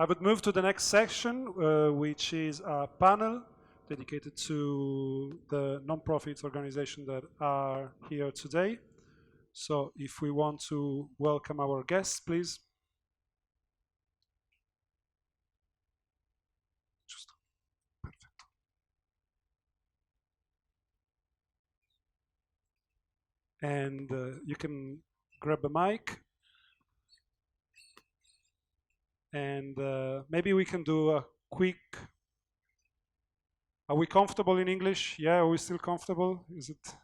I would move to the next section, which is a panel dedicated to the non-profit organizations that are here today. So if we want to welcome our guests, please. Perfect. And you can grab a mic. And maybe we can do a quick. Are we comfortable in English? Yeah, are we still comfortable? Is it?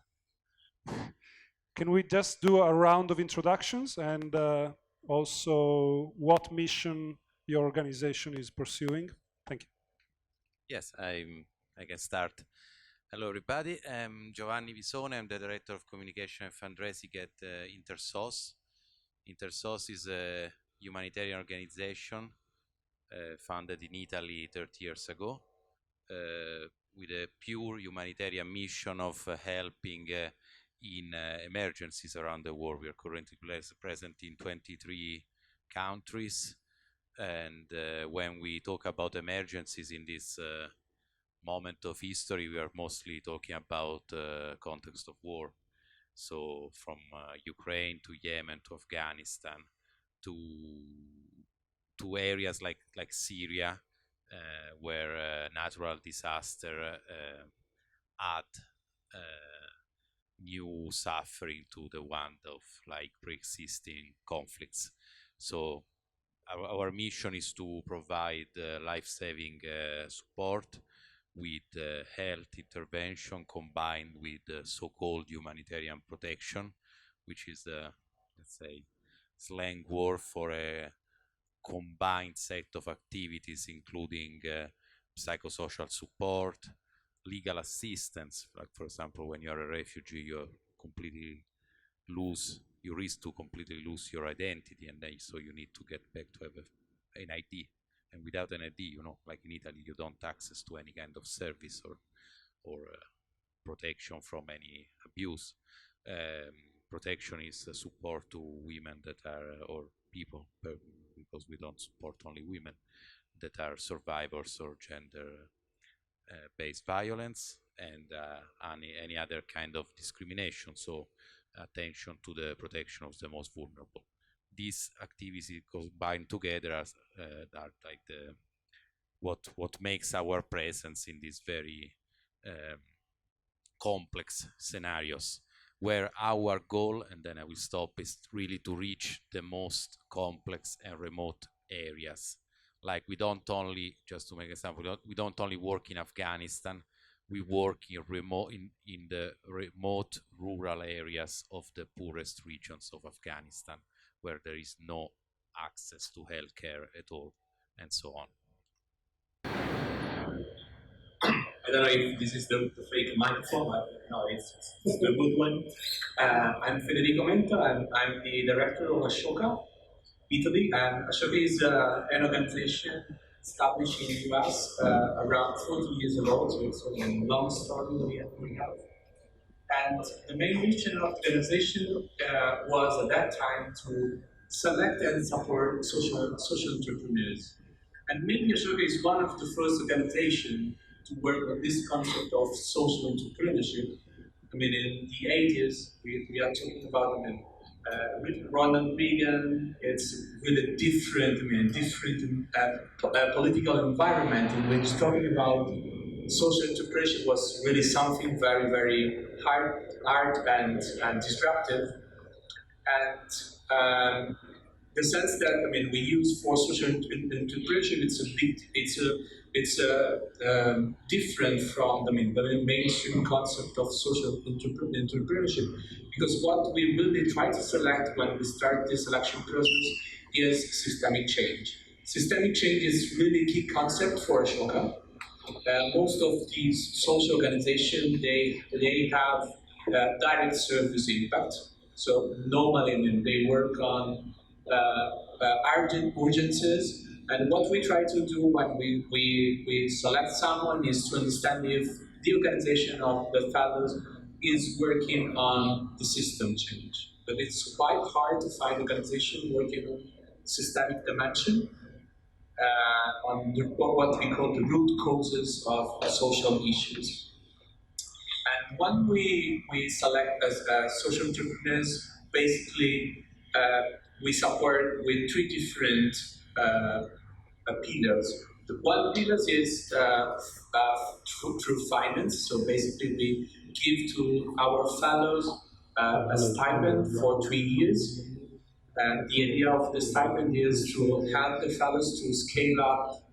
Can we just do a round of introductions and also what mission your organization is pursuing? Thank you. Yes, I can start. Hello, everybody. I'm Giovanni Visone. I'm the Director of Communication and Fundraising at INTERSOS. INTERSOS is a humanitarian organization founded in Italy 30 years ago with a pure humanitarian mission of helping in emergencies around the world. We are currently present in 23 countries, and when we talk about emergencies in this moment of history, we are mostly talking about context of war. So from Ukraine to Yemen to Afghanistan to areas like Syria, where natural disaster add new suffering to the one of like pre-existing conflicts. So our mission is to provide life-saving support with health intervention combined with so-called humanitarian protection, which is the, let's say, slang word for a combined set of activities, including psychosocial support, legal assistance. Like, for example, when you're a refugee, you risk to completely lose your identity, and then so you need to get back to have an ID. And without an ID, you know, like in Italy, you don't access to any kind of service or protection from any abuse. Protection is support to women that are, or people, because we don't support only women, that are survivors or gender-based violence and any other kind of discrimination. So attention to the protection of the most vulnerable. These activities combined together are like what makes our presence in these very complex scenarios, where our goal, and then I will stop, is really to reach the most complex and remote areas. Like we don't only, just to make an example, we don't only work in Afghanistan, we work in the remote rural areas of the poorest regions of Afghanistan, where there is no access to healthcare at all, and so on. I don't know if this is the fake microphone, but no, it's the good one. I'm Federico Mento, and I'm the director of Ashoka, Italy. And Ashoka is an organization established in the US around 40 years ago, so it's a long story that we have. And the main mission of the organization was at that time to select and support social entrepreneurs. And maybe Ashoka is one of the first organizations to work on this concept of social entrepreneurship. I mean, in the 80s, we are talking about, Ronald Reagan. It's really different, political environment in which talking about social entrepreneurship was really something very, very hard and disruptive. And the sense that we use for social entrepreneurship, it's different from the mainstream concept of social entrepreneurship, because what we really try to select when we start this selection process is systemic change. Systemic change is really key concept for Ashoka. Most of these social organizations, they have direct service impact. So normally they work on urgent urgencies. And what we try to do when we select someone is to understand if the organization of the fellows is working on the system change. But it's quite hard to find organization working on systemic dimension. on what we call the root causes of social issues. And when we select as social entrepreneurs, basically we support with three different pillars. The one pillar is through finance. So basically we give to our fellows a stipend for 3 years. And the idea of the stipend is to help the fellows to scale up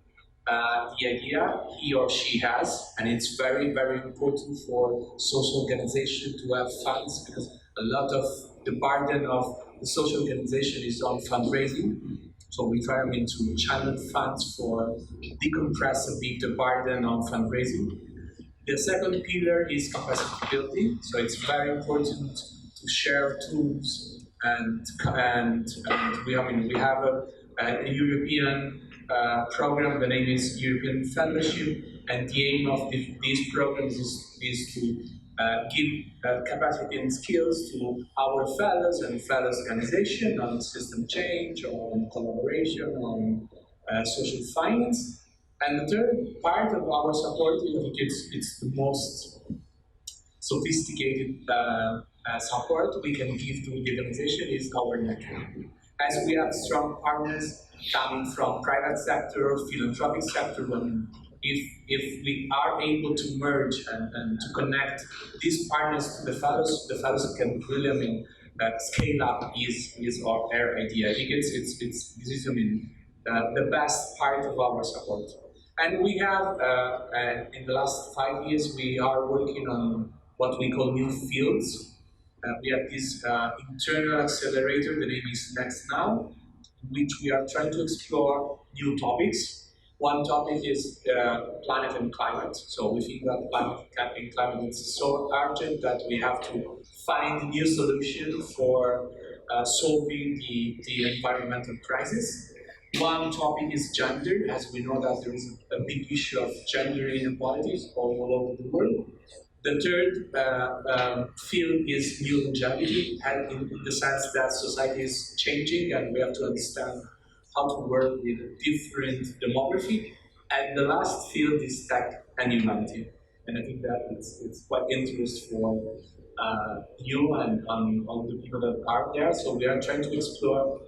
the idea he or she has, and it's very, very important for social organization to have funds because a lot of the burden of the social organization is on fundraising. So we try to channel funds for decompress a bit the burden on fundraising. The second pillar is capacity building. So it's very important to share tools and we have a European program. The name is European Fellowship, and the aim of these programs is to give capacity and skills to our fellows and fellows organization on system change, on collaboration, on social finance. And the third part of our support, I think it's the most sophisticated support we can give to the organization is our network. As we have strong partners coming from private sector, philanthropic sector, if we are able to merge and to connect these partners to the fellows can really, scale up is our idea. I think this is the best part of our support. And we have, in the last 5 years, we are working on what we call new fields. We have this internal accelerator, the name is Next Now, in which we are trying to explore new topics. One topic is planet and climate. So we think that planet and climate is so urgent that we have to find new solutions for solving the environmental crisis. One topic is gender, as we know that there is a big issue of gender inequalities all over the world. The third field is new longevity, and in the sense that society is changing and we have to understand how to work with different demography. And the last field is tech and humanity. And I think that it's quite interesting for you and all the people that are there. So we are trying to explore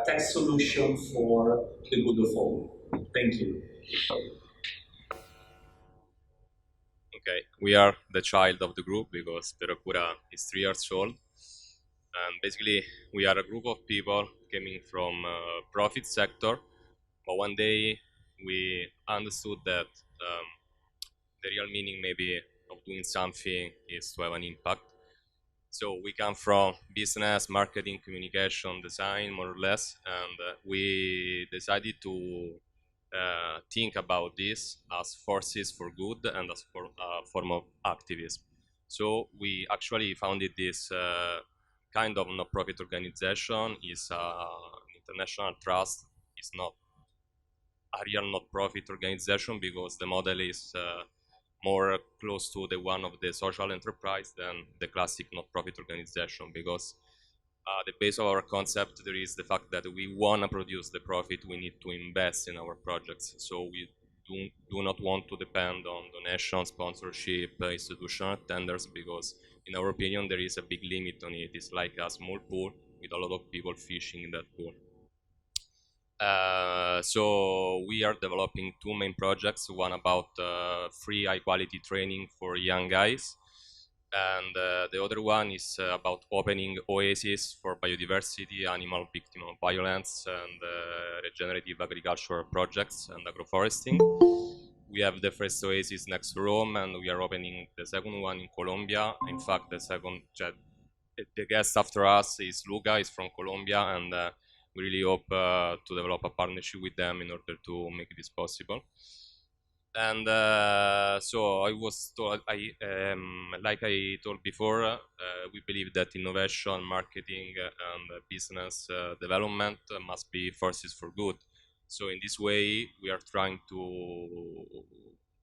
tech solution for the good of all. Thank you. Okay, we are the child of the group because Veracura is 3 years old. And basically, we are a group of people coming from profit sector. But one day, we understood that the real meaning maybe of doing something is to have an impact. So we come from business, marketing, communication, design, more or less, and we decided to think about this as forces for good and as for a form of activism. So we actually founded this kind of non-profit organization. Is an international trust. It's not a real not-profit organization because the model is more close to the one of the social enterprise than the classic not-profit organization, because the base of our concept there is the fact that we want to produce the profit, we need to invest in our projects. So we do not want to depend on donation, sponsorship, institutional tenders, because in our opinion there is a big limit on it. It's like a small pool with a lot of people fishing in that pool. So we are developing 2 main projects, one about free high quality training for young guys, and the other one is about opening oases for biodiversity, animal victim of violence, and regenerative agricultural projects and agroforesting. We have the first oasis next to Rome, and we are opening the second one in Colombia. In fact, the guest after us is Luca, is from Colombia, and we really hope to develop a partnership with them in order to make this possible. And so I was told, like I told before, we believe that innovation, marketing, and business development must be forces for good. So in this way, we are trying to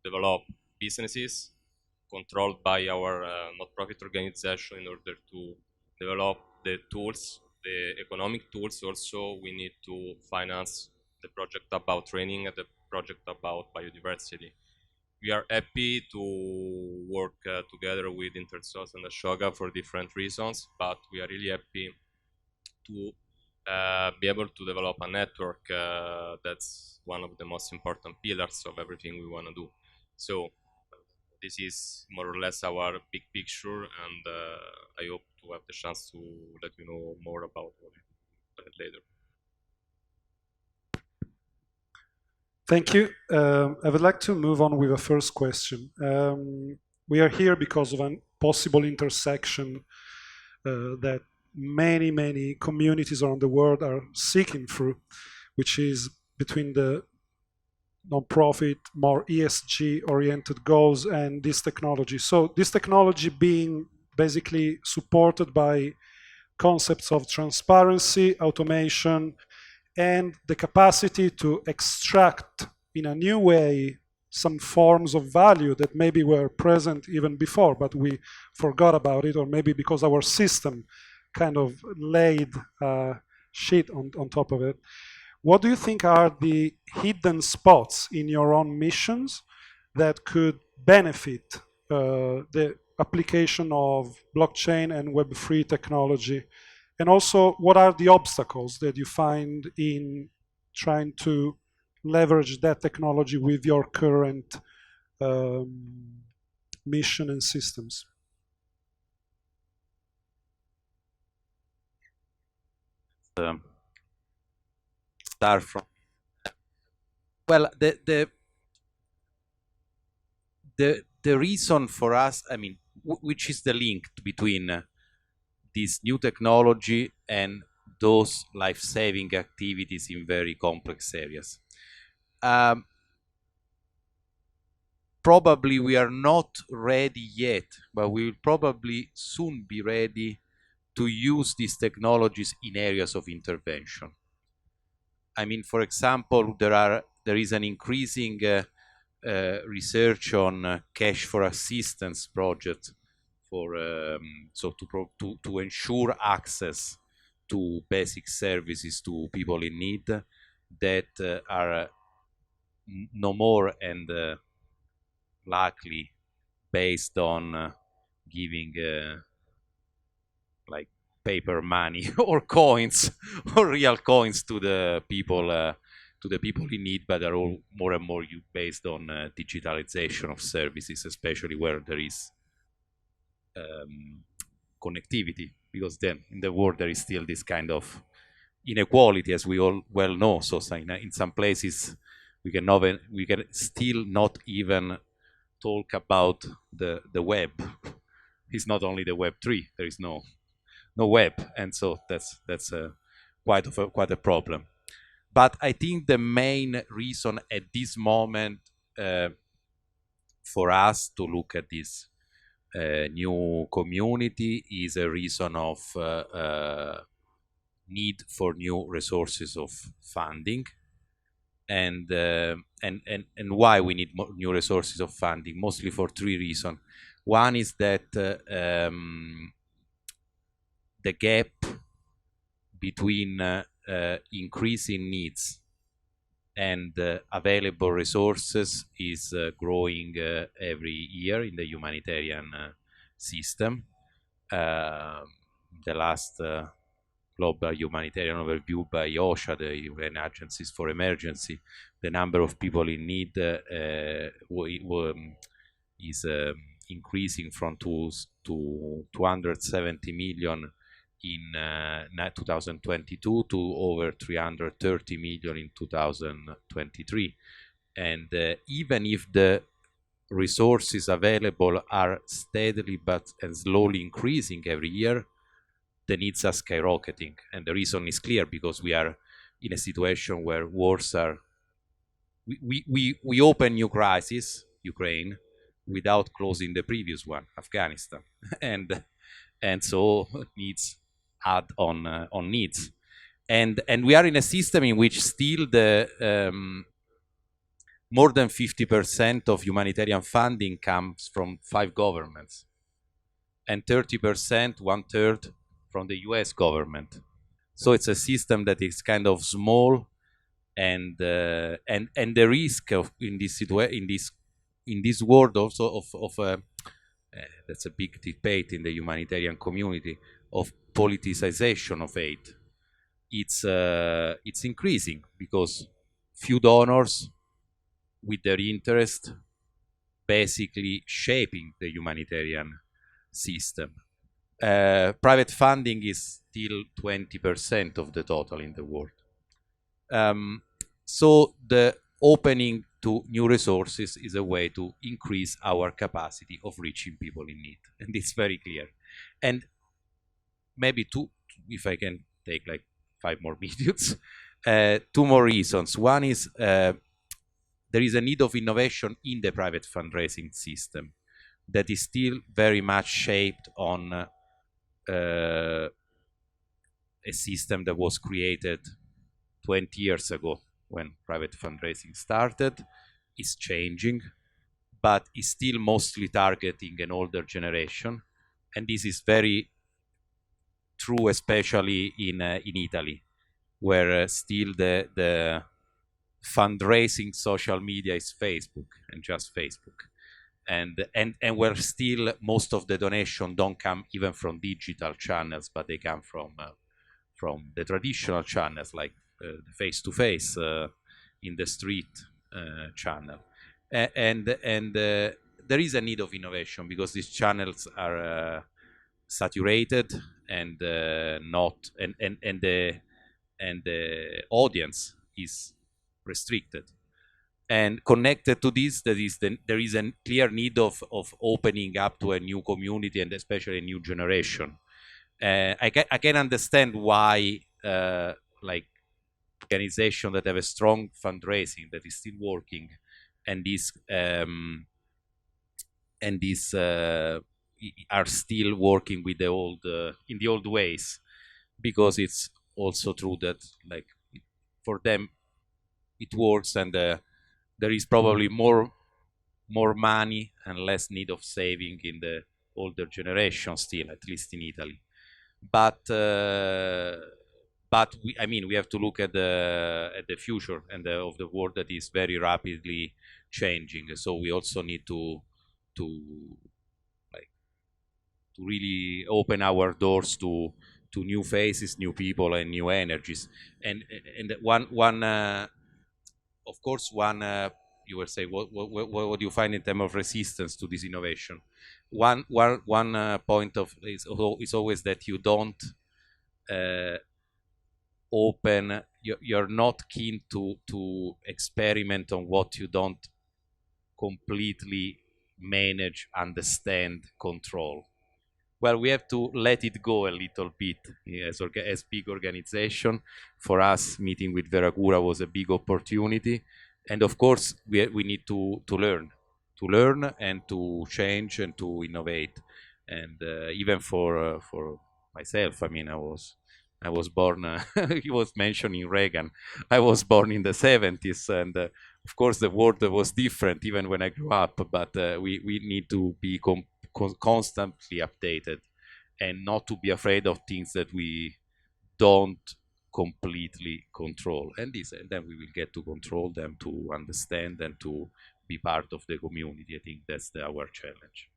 develop businesses controlled by our not-profit organization in order to develop the tools, the economic tools. Also, we need to finance the project about training, and the project about biodiversity. We are happy to work together with INTERSOS and Ashoka for different reasons, but we are really happy to be able to develop a network. That's one of the most important pillars of everything we want to do. So this is more or less our big picture, and I hope to have the chance to let you know more about it later. Thank you. I would like to move on with a first question. We are here because of a possible intersection that many communities around the world are seeking through, which is between the non-profit, more ESG-oriented goals and this technology. So this technology being basically supported by concepts of transparency, automation, and the capacity to extract in a new way some forms of value that maybe were present even before, but we forgot about it, or maybe because our system kind of laid shit on top of it. What do you think are the hidden spots in your own missions that could benefit the application of blockchain and Web3 technology? And also, what are the obstacles that you find in trying to leverage that technology with your current mission and systems? Start from, well, the reason for us, I mean, which is the link between this new technology and those life-saving activities in very complex areas. Probably we are not ready yet, but we will probably soon be ready to use these technologies in areas of intervention. I mean, for example, there is an increasing research on cash for assistance projects for to ensure access to basic services to people in need that are no more and likely based on giving like paper money or coins or real coins to the people in need, but are all more and more based on digitalization of services, especially where there is connectivity, because then in the world there is still this kind of inequality, as we all well know. So in some places we can still not even talk about the web. It's not only the Web3. There is no web, and so that's quite a problem. But I think the main reason at this moment for us to look at this new community is a reason of need for new resources of funding, and why we need new resources of funding, mostly for three reasons. One is that the gap between increasing needs and available resources is growing every year in the humanitarian system. The last global humanitarian overview by OSHA, the UN Agencies for Emergency, the number of people in need is increasing from 270 million in 2022 to over 330 million in 2023. And even if the resources available are steadily and slowly increasing every year, the needs are skyrocketing. And the reason is clear, because we are in a situation where wars are... We open new crisis, Ukraine, without closing the previous one, Afghanistan. and so needs add on needs. And we are in a system in which still the more than 50% of humanitarian funding comes from 5 governments, and 30%, 1/3, from the US government. So it's a system that is kind of small and the risk of in this world also of that's a big debate in the humanitarian community of politicization of aid. It's increasing because few donors with their interest basically shaping the humanitarian system. Private funding is still 20% of the total in the world. So the opening to new resources is a way to increase our capacity of reaching people in need. And it's very clear. And maybe if I can take like 5 more minutes, 2 more reasons. One is there is a need of innovation in the private fundraising system that is still very much shaped on a system that was created 20 years ago when private fundraising started. Is changing, but is still mostly targeting an older generation. And this is very true, especially in Italy, where still the fundraising social media is Facebook and just Facebook. And where still most of the donation don't come even from digital channels, but they come from the traditional channels like the face-to-face in the street channel. And there is a need of innovation because these channels are saturated and the audience is restricted. And connected to this, there is a clear need of opening up to a new community and especially a new generation. I can understand why like organizations that have a strong fundraising that is still working and these are still working with the old in the old ways, because it's also true that like for them it works, and there is probably more money and less need of saving in the older generation still, at least in Italy. But we have to look at the future and of the world that is very rapidly changing. So we also need to really open our doors to new faces, new people, and new energies. And one of course one you were saying what do you find in terms of resistance to this innovation? One point of is always that you don't open, you're not keen to experiment on what you don't completely manage, understand, control. Well, we have to let it go a little bit as big organization. For us, meeting with Veracura was a big opportunity. And of course, we need to learn and to change and to innovate. And even for myself, I mean, I was born, he was mentioning Reagan. I was born in the 70s, and of course the world was different even when I grew up, but we need to be constantly updated and not to be afraid of things that we don't completely control. And then we will get to control them, to understand and to be part of the community. I think that's our challenge.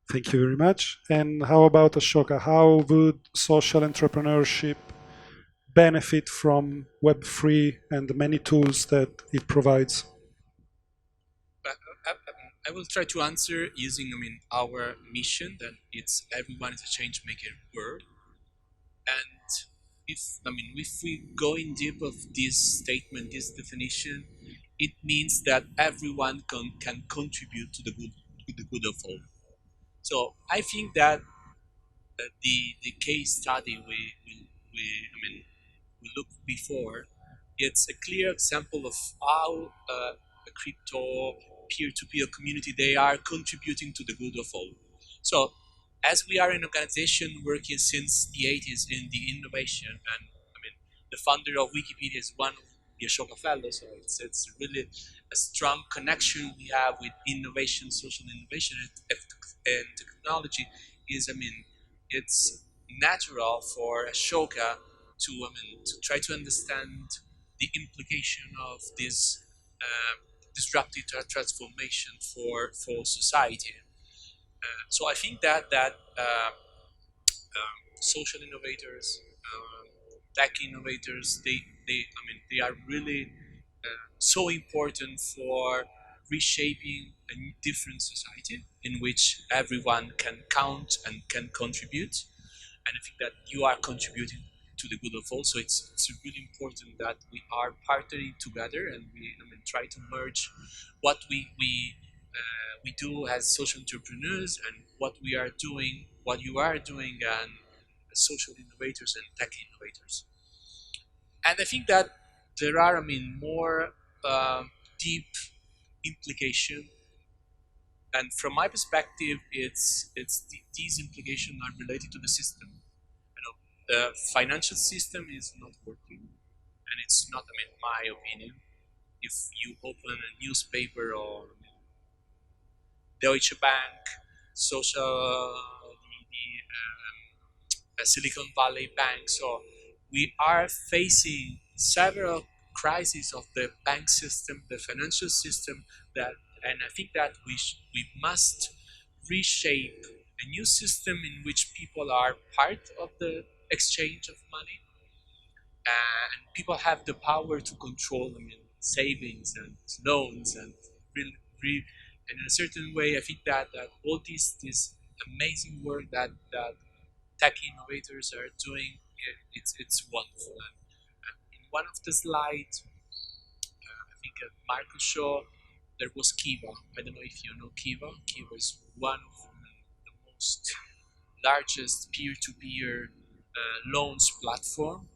Thank you very much. And how about Ashoka? How would social entrepreneurship benefit from Web3 and the many tools that it provides? I will try to answer using, our mission, that it's everyone is a change maker world. And if we go in deep of this statement, this definition, it means that everyone can contribute to the good of all. So I think that the case study we looked before, it's a clear example of how a crypto peer-to-peer community, they are contributing to the good of all. So as we are an organization working since the 80s in the innovation, and the founder of Wikipedia is one of the Ashoka fellows, so it's really a strong connection we have with innovation, social innovation, and technology is, it's natural for Ashoka to try to understand the implication of this disruptive transformation for society. So I think that social innovators, tech innovators, they are really so important for reshaping a different society in which everyone can count and can contribute. And I think that you are contributing to the good of all. So it's really important that we are partnering together and we try to merge what we do as social entrepreneurs and what we are doing, what you are doing, and as social innovators and tech innovators. And I think that there are, more deep implication. And from my perspective, these implications are related to the system. The financial system is not working, and it's not, my opinion. If you open a newspaper or Deutsche Bank, social, Silicon Valley Bank, so we are facing several crises of the bank system, the financial system, and I think that we must reshape a new system in which people are part of the exchange of money, and people have the power to control savings and loans and and in a certain way I think that all this amazing work that tech innovators are doing, it's wonderful. And in one of the slides, I think Marco showed, there was Kiva. I don't know if you know Kiva. Kiva is one of the most largest peer-to-peer loans platform.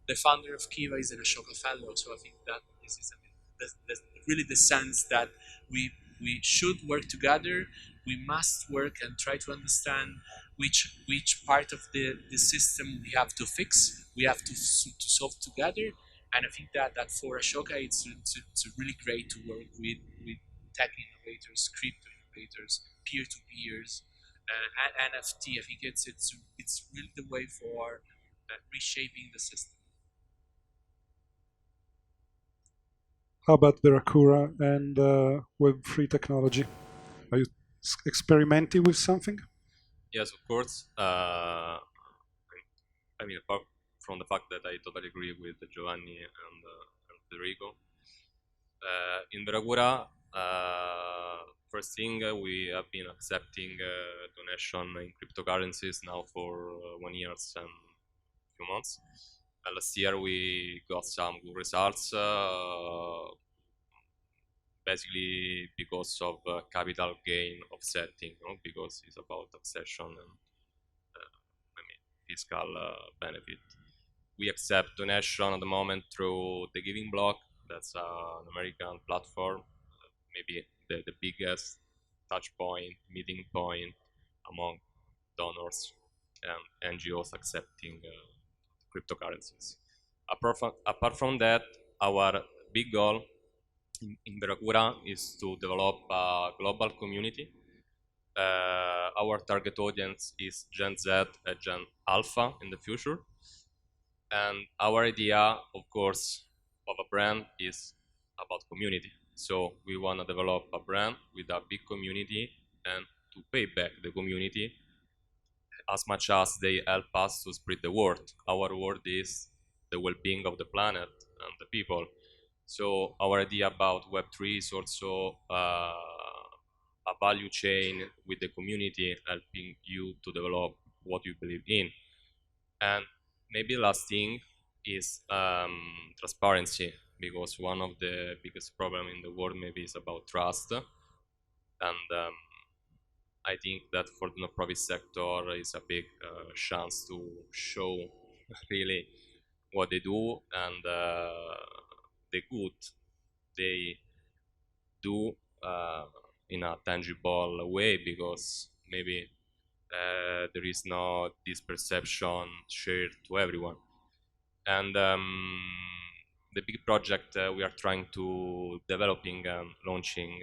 The founder of Kiva is an Ashoka fellow, so I think that this is really the sense that we should work together. We must work and try to understand which part of the system we have to fix, we have to solve together. And I think that for Ashoka, it's really great to work with tech innovators, crypto innovators, peer-to-peers, and NFT. I think it's really the way for reshaping the system. How about Veracura and Web3 technology? Are you experimenting with something? Yes, of course. Apart from the fact that I totally agree with Giovanni and Federico, in Veracura, first thing, we have been accepting donation in cryptocurrencies now for 1 year and a few months. Last year we got some good results, basically because of capital gain offsetting, because it's about taxation and fiscal benefit. We accept donation at the moment through the Giving Block. That's an American platform, maybe the biggest touch point, meeting point among donors and NGOs accepting cryptocurrencies. Apart from that, our big goal in Veracura is to develop a global community. Our target audience is Gen Z and Gen Alpha in the future. And our idea, of course, of a brand is about community. So we want to develop a brand with a big community and to pay back the community as much as they help us to spread the word. Our word is the well-being of the planet and the people. So our idea about Web3 is also a value chain with the community, helping you to develop what you believe in. And maybe last thing is transparency, because one of the biggest problems in the world maybe is about trust. And I think that for the non-profit sector is a big chance to show really what they do and the good they do in a tangible way, because maybe there is not this perception shared to everyone. And the big project we are trying to developing and launching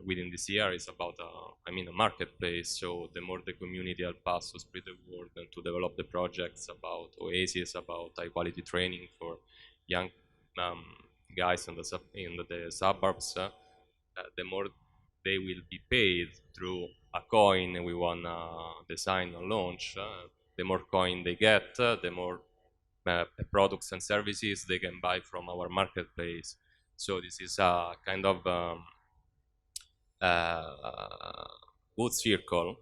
within this year is about a marketplace. So the more the community help us to spread the word and to develop the projects about Oasis, about high quality training for young guys in the suburbs, the more they will be paid through a coin we want to design and launch. The more coin they get, the more products and services they can buy from our marketplace. So this is a kind of good circle,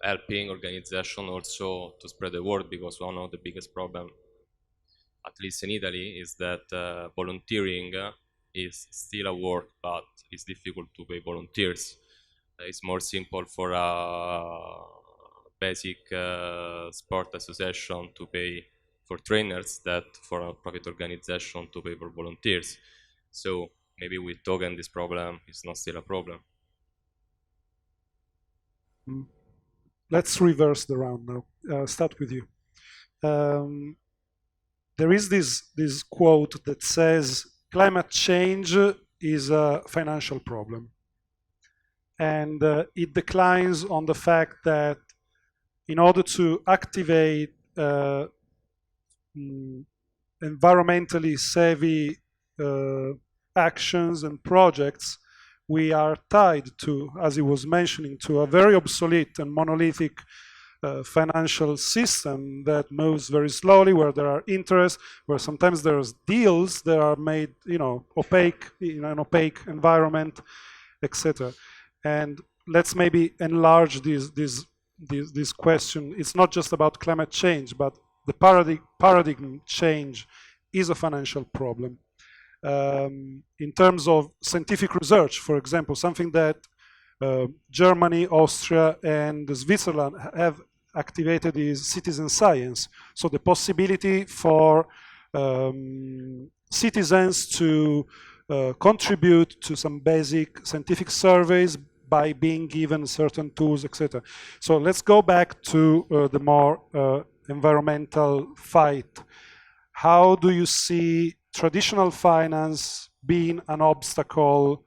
helping organization also to spread the word, because one of the biggest problem, at least in Italy, is that volunteering is still a work, but it's difficult to pay volunteers. It's more simple for a basic sport association to pay for trainers that for a profit organization to pay for volunteers. So maybe with token this problem is not still a problem. Let's reverse the round now. Start with you. There is this quote that says climate change is a financial problem, and it declines on the fact that in order to activate environmentally savvy actions and projects, we are tied to, as he was mentioning, to a very obsolete and monolithic financial system that moves very slowly, where there are interests, where sometimes there's deals that are made, opaque in an opaque environment, etc. And let's maybe enlarge this question. It's not just about climate change, but the paradigm change is a financial problem. In terms of scientific research, for example, something that Germany, Austria, and Switzerland have activated is citizen science. So the possibility for citizens to contribute to some basic scientific surveys by being given certain tools, etc. So let's go back to the more environmental fight. How do you see traditional finance being an obstacle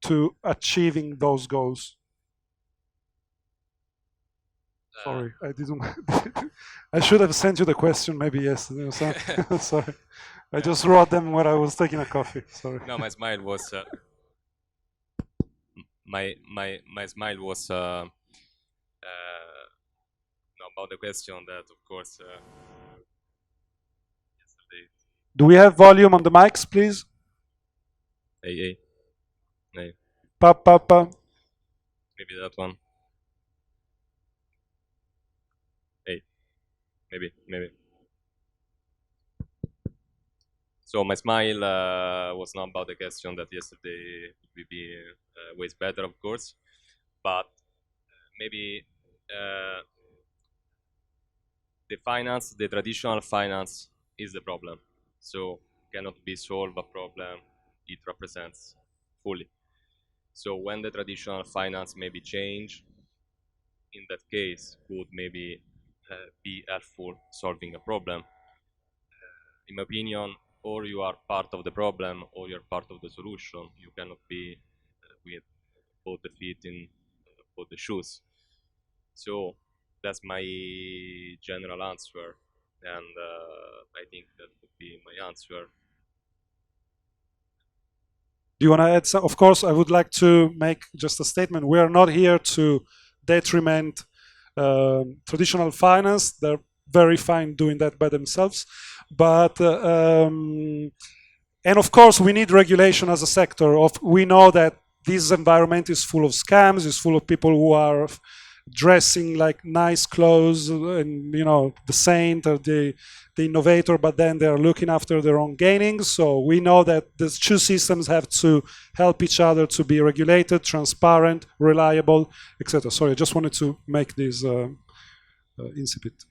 to achieving those goals? Sorry, I didn't. I should have sent you the question maybe yesterday or something. Sorry, I just wrote them when I was taking a coffee. Sorry. No, my smile was my smile was no, about the question that, of course, yesterday. Do we have volume on the mics, please? Hey. Pa. Maybe that one. Hey, maybe. So my smile was not about the question that yesterday would be ways better, of course, but maybe the traditional finance is the problem. So cannot be solved a problem it represents fully. So when the traditional finance maybe change, in that case could maybe be helpful solving a problem. In my opinion, or you are part of the problem or you're part of the solution. You cannot be with both the feet in both the shoes. So that's my general answer, and I think that would be my answer. Do you want to add some? Of course, I would like to make just a statement. We are not here to detriment traditional finance. They're very fine doing that by themselves. But, and of course, we need regulation as a sector. We know that this environment is full of scams, is full of people who are dressing like nice clothes and, the saint or the innovator, but then they're looking after their own gainings. So we know that the two systems have to help each other to be regulated, transparent, reliable, etc. Sorry, I just wanted to make this incipit.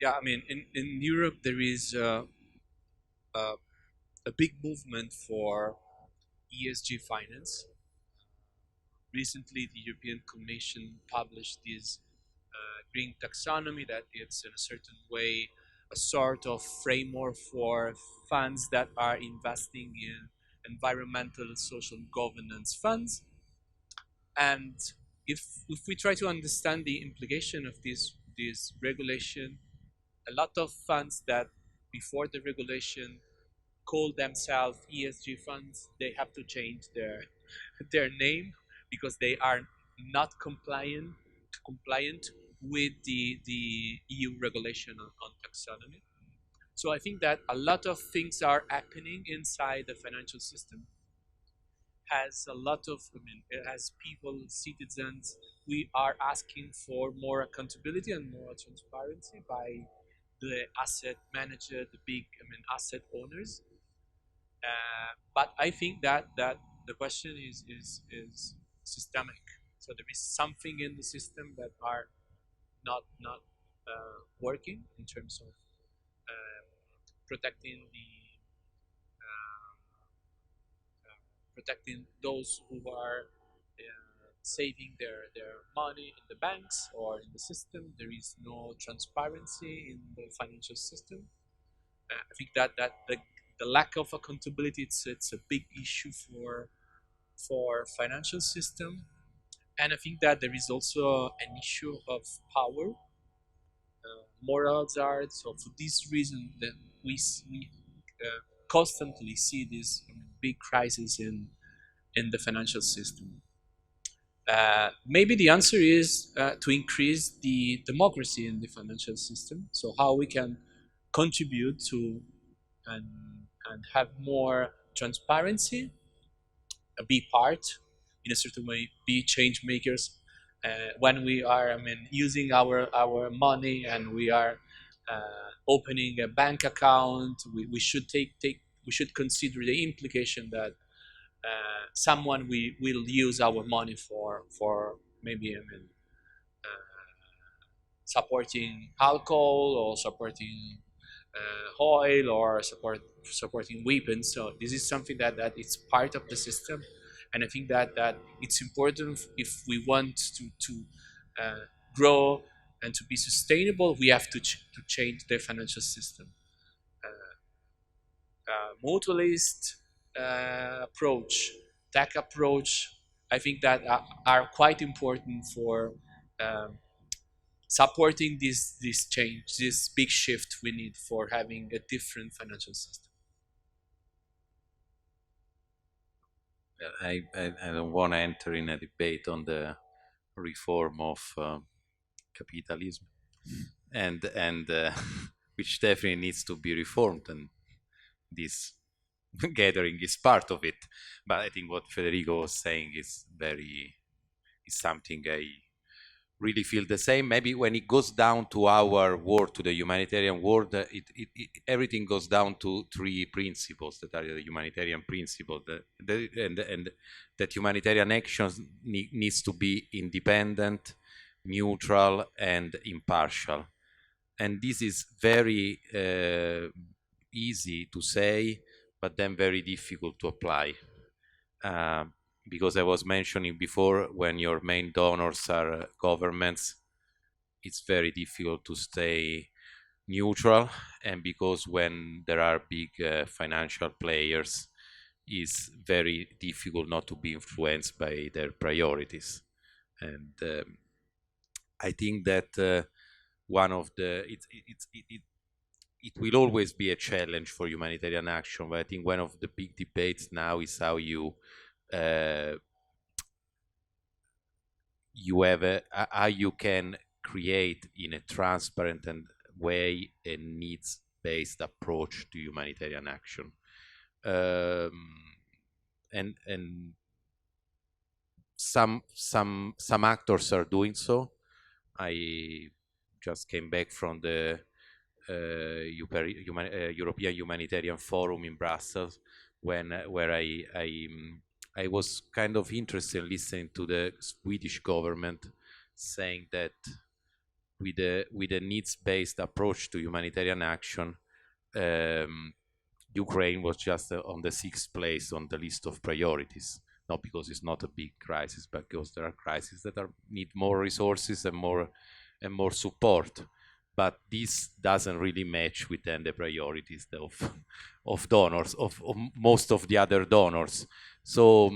Yeah, I mean, in Europe there is a big movement for ESG finance. Recently, the European Commission published this green taxonomy that it's in a certain way a sort of framework for funds that are investing in environmental, social governance funds. And if we try to understand the implication of this regulation, a lot of funds that before the regulation call themselves ESG funds, they have to change their name because they are not compliant with the EU regulation on taxonomy. So I think that a lot of things are happening inside the financial system. Has a lot of, as people, citizens, we are asking for more accountability and more transparency by the asset manager, the big, asset owners. But I think that the question is systemic. So there is something in the system that are not working in terms of protecting protecting those who are saving their money in the banks or in the system. There is no transparency in the financial system. I think that the lack of accountability, it's a big issue for financial system. And I think that there is also an issue of power, moral hazard. So for this reason, that we constantly see this big crisis in the financial system. Maybe the answer is to increase the democracy in the financial system. So how we can contribute to and have more transparency, be part in a certain way, be change makers. When we are, using our money and we are opening a bank account, we should we should consider the implication that someone we will use our money for maybe supporting alcohol or supporting oil or supporting weapons. So this is something that it's part of the system, and I think that it's important if we want to grow and to be sustainable. We have to change the financial system. Mutualist approach, tech approach, I think that are quite important for supporting this change, this big shift we need for having a different financial system. I don't want to enter in a debate on the reform of capitalism, and which definitely needs to be reformed, and this gathering is part of it. But I think what Federico was saying is something I really feel the same. Maybe when it goes down to our world, to the humanitarian world, everything goes down to three principles that are the humanitarian principles, and that humanitarian actions needs to be independent, neutral, and impartial. And this is very easy to say, but then very difficult to apply. Because I was mentioning before, when your main donors are governments, it's very difficult to stay neutral, and because when there are big financial players, it's very difficult not to be influenced by their priorities. And I think that one of the it will always be a challenge for humanitarian action, but I think one of the big debates now is how you how you can create in a transparent way a needs-based approach to humanitarian action, and some actors are doing so. I just came back from the European Humanitarian Forum in Brussels, where I was kind of interested in listening to the Swedish government saying that with a needs-based approach to humanitarian action, Ukraine was just on the 6th place on the list of priorities. Not because it's not a big crisis, but because there are crises that need more resources and more support. But this doesn't really match with then the priorities of donors, of most of the other donors. So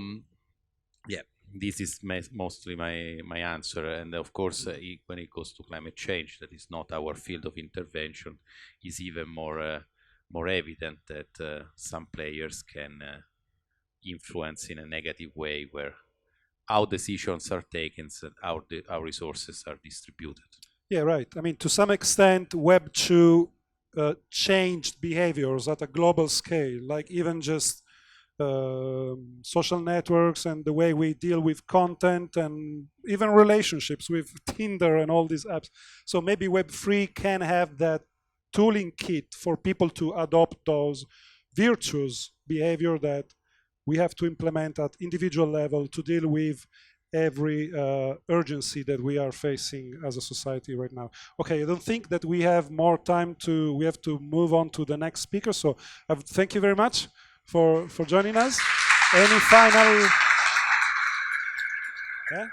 yeah, this is mostly my answer. And of course, when it goes to climate change, that is not our field of intervention, is even more more evident that some players can influence in a negative way where how decisions are taken and how resources are distributed. Yeah, right. I mean, to some extent, Web 2 changed behaviors at a global scale, like even just social networks and the way we deal with content and even relationships with Tinder and all these apps. So maybe Web3 can have that tooling kit for people to adopt those virtuous behavior that we have to implement at individual level to deal with every urgency that we are facing as a society right now. Okay, I don't think that we have more time we have to move on to the next speaker. So thank you very much for joining us. Any final? Yeah?